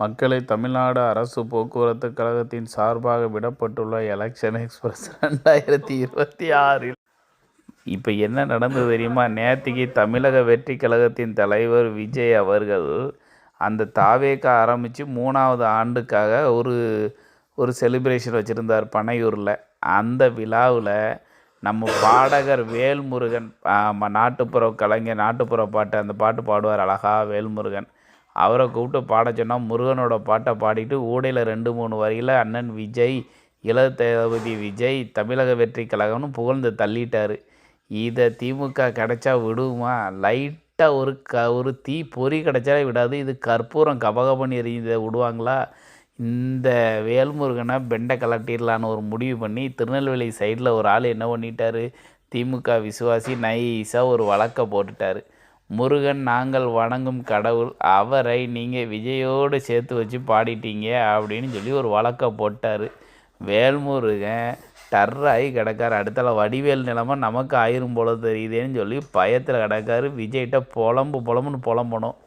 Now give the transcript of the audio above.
மக்களை தமிழ்நாடு அரசு போக்குவரத்து கழகத்தின் சார்பாக விடப்பட்டுள்ள எலெக்ஷன் எக்ஸ்பிரஸ் 2026 இப்போ என்ன நடந்தது தெரியுமா? நேத்திக்கு தமிழக வெற்றி கழகத்தின் தலைவர் விஜய் அவர்கள் அந்த தாவேக்கா ஆரம்பித்து 3வது ஆண்டுக்காக ஒரு செலிப்ரேஷன் வச்சுருந்தார் பனையூரில். அந்த விழாவில் நம்ம பாடகர் வேல்முருகன், நாட்டுப்புற கலைஞர், நாட்டுப்புற பாட்டு, அந்த பாட்டு பாடுவார் அழகா வேல்முருகன். அவரை கூப்பிட்டு பாட சொன்னால் முருகனோட பாட்டை பாடிட்டு ஊடையில் 2-3 வரியில் அண்ணன் விஜய், இளைய தளபதி விஜய், தமிழக வெற்றி கழகம்னு புகழ்ந்து தள்ளிட்டார். இதை திமுக கிடைச்சா விடுமா? லைட்டாக ஒரு தீ பொறி கிடைச்சாலே விடாது. இது கற்பூரம் கபகபன்னு எரியுதை விடுவாங்களா? இந்த வேல்முருகனை பெண்டை கலட்டிடலான்னு ஒரு முடிவு பண்ணி திருநெல்வேலி சைடில் ஒரு ஆள் என்ன பண்ணிட்டார், திமுக விசுவாசி நைஸாக ஒரு வழக்கை போட்டுட்டார். முருகன் நாங்கள் வணங்கும் கடவுள், அவரை நீங்கள் விஜயோடு சேர்த்து வச்சு பாடிட்டீங்க அப்படின்னு சொல்லி ஒரு வழக்கை போட்டார். வேல்முருகன் டர்ராகி கிடக்கார். அடுத்தால வடிவேல் நிலைமை நமக்கு ஆயிரும் போல தெரியுதேன்னு சொல்லி பயத்தில் கிடக்காரு. விஜய்கிட்ட புலம்புன்னு புலம்பணும்.